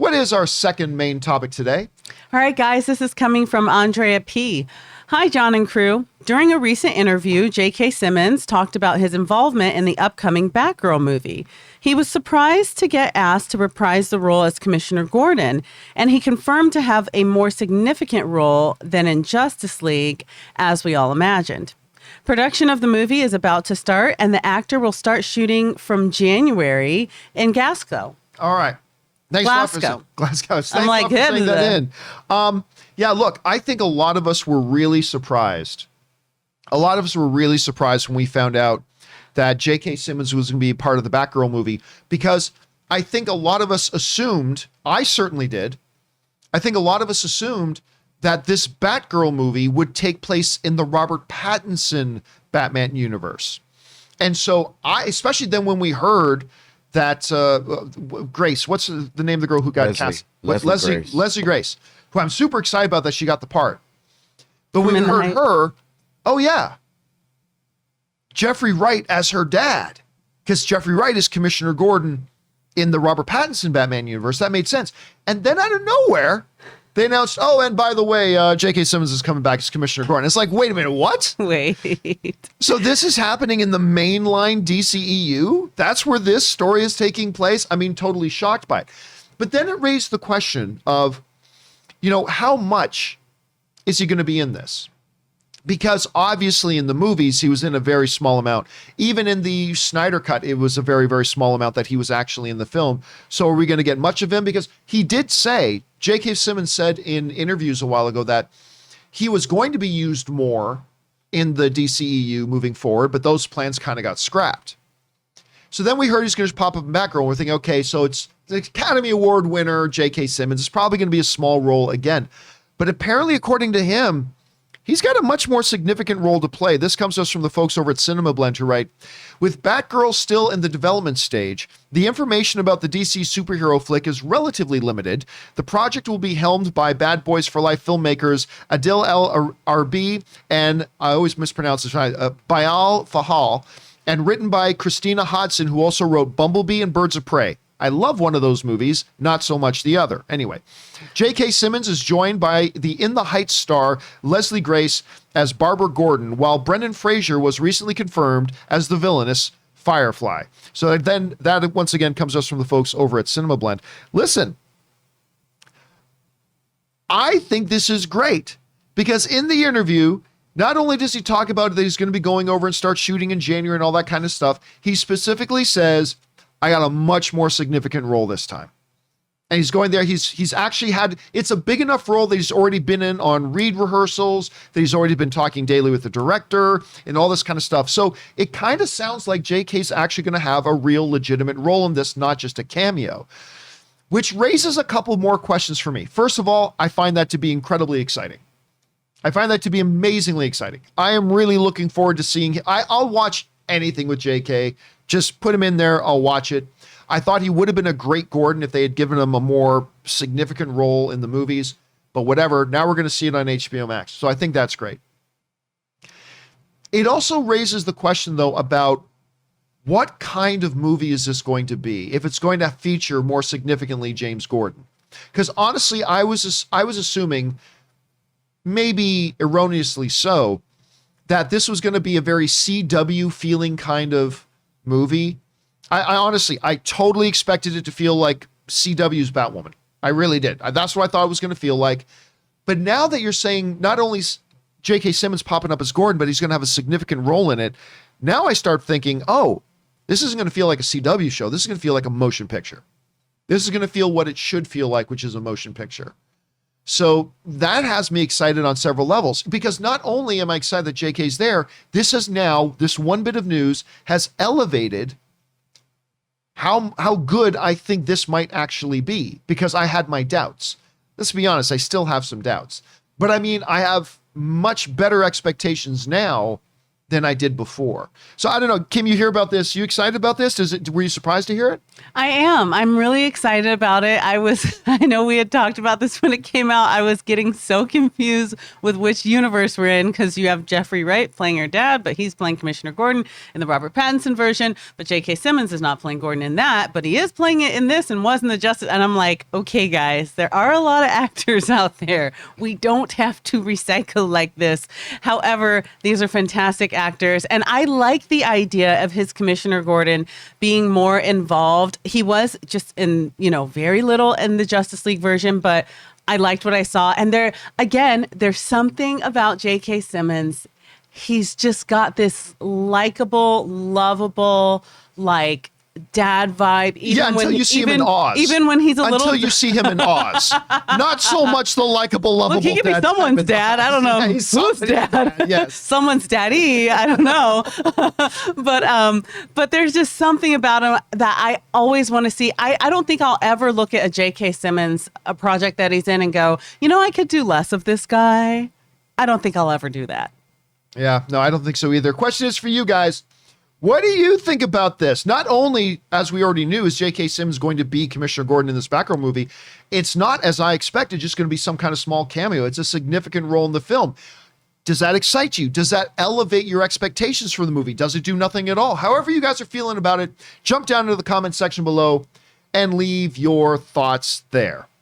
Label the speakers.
Speaker 1: What is our second main topic today?
Speaker 2: All right, guys, this is coming from Andrea P. Hi, John and crew. During a recent interview, J.K. Simmons talked about his involvement in the upcoming Batgirl movie. He was surprised to get asked to reprise the role as Commissioner Gordon, and he confirmed to have a more significant role than in Justice League, as we all imagined. Production of the movie is about to start, and the actor will start shooting from January in Glasgow.
Speaker 1: All right. Thanks
Speaker 2: Glasgow.
Speaker 1: Glasgow. Thanks
Speaker 2: I'm like,
Speaker 1: for saying that in. Yeah, look, I think a lot of us were really surprised. A lot of us were really surprised when we found out that J.K. Simmons was going to be part of the Batgirl movie, because I think a lot of us assumed, I certainly did, I think a lot of us assumed that this Batgirl movie would take place in the Robert Pattinson Batman universe. And so especially then when we heard that Grace, what's the name of the girl who got cast? Leslie Grace, who I'm super excited about that she got the part. But when we heard her, oh yeah, Jeffrey Wright as her dad, because Jeffrey Wright is Commissioner Gordon in the Robert Pattinson Batman universe. That made sense. And then out of nowhere, they announced, oh, and by the way, J.K. Simmons is coming back as Commissioner Gordon. It's like, wait a minute, what?
Speaker 2: Wait.
Speaker 1: So this is happening in the mainline DCEU? That's where this story is taking place? I mean, totally shocked by it. But then it raised the question of, how much is he going to be in this? Because obviously in the movies, he was in a very small amount. Even in the Snyder Cut, it was a very, very small amount that he was actually in the film. So are we going to get much of him? Because he did say, J.K. Simmons said in interviews a while ago that he was going to be used more in the DCEU moving forward, but those plans kind of got scrapped. So then we heard he's going to pop up in Batgirl, and we're thinking, okay, so it's the Academy Award winner, J.K. Simmons. It's probably going to be a small role again. But apparently, according to him, he's got a much more significant role to play. This comes to us from the folks over at Cinema Blend who write, with Batgirl still in the development stage, the information about the DC superhero flick is relatively limited. The project will be helmed by Bad Boys for Life filmmakers Adil El Arbi and, I always mispronounce this right, Bayal Fahal, and written by Christina Hodson, who also wrote Bumblebee and Birds of Prey. I love one of those movies, not so much the other. Anyway, J.K. Simmons is joined by the In the Heights star Leslie Grace as Barbara Gordon, while Brendan Fraser was recently confirmed as the villainous Firefly. So then that once again comes us from the folks over at Cinema Blend. Listen, I think this is great because in the interview, not only does he talk about that he's going to be going over and start shooting in January and all that kind of stuff, he specifically says, I got a much more significant role this time. And he's going there. He's actually had, it's a big enough role that he's already been in on read rehearsals, that he's already been talking daily with the director and all this kind of stuff. So it kind of sounds like JK's actually going to have a real legitimate role in this, not just a cameo, which raises a couple more questions for me. First of all, I find that to be incredibly exciting. I find that to be amazingly exciting. I am really looking forward to seeing him. I'll watch anything with JK. Just put him in there. I'll watch it. I thought he would have been a great Gordon if they had given him a more significant role in the movies, but whatever. Now we're going to see it on HBO Max. So I think that's great. It also raises the question, though, about what kind of movie is this going to be if it's going to feature more significantly James Gordon? Because honestly, I was assuming, maybe erroneously so, that this was going to be a very CW feeling kind of movie. I honestly, I totally expected it to feel like CW's Batwoman. I really did. That's what I thought it was going to feel like. But now that you're saying not only J.K. Simmons popping up as Gordon, but he's going to have a significant role in it, now I start thinking, oh, this isn't going to feel like a CW show. This is going to feel like a motion picture. This is going to feel what it should feel like, which is a motion picture. So that has me excited on several levels, because not only am I excited that JK's there, this one bit of news has elevated how good I think this might actually be, because I had my doubts. Let's be honest, I still have some doubts. But I mean, I have much better expectations now than I did before. So I don't know, Kim, you hear about this? You excited about this? Were you surprised to hear it?
Speaker 2: I am. I'm really excited about it. I know we had talked about this when it came out. I was getting so confused with which universe we're in because you have Jeffrey Wright playing her dad, but he's playing Commissioner Gordon in the Robert Pattinson version. But J.K. Simmons is not playing Gordon in that, but he is playing it in this and was in the Justice. And I'm like, okay, guys, there are a lot of actors out there. We don't have to recycle like this. However, these are fantastic actors. And I like the idea of his Commissioner Gordon being more involved. He was just in, very little in the Justice League version, but I liked what I saw. And there's something about J.K. Simmons. He's just got this likable, lovable, dad vibe.
Speaker 1: Until you see him in Oz.
Speaker 2: Even when he's
Speaker 1: Until you see him in Oz. Not so much the likable, lovable
Speaker 2: he could be someone's dad. I don't know whose dad.
Speaker 1: Yes.
Speaker 2: Someone's daddy. I don't know. But there's just something about him that I always want to see. I don't think I'll ever look at a J.K. Simmons, a project that he's in, and go, I could do less of this guy. I don't think I'll ever do that.
Speaker 1: Yeah, no, I don't think so either. Question is for you guys. What do you think about this? Not only, as we already knew, is J.K. Simmons going to be Commissioner Gordon in this Batgirl movie, it's not, as I expected, just going to be some kind of small cameo. It's a significant role in the film. Does that excite you? Does that elevate your expectations for the movie? Does it do nothing at all? However you guys are feeling about it, jump down into the comment section below and leave your thoughts there.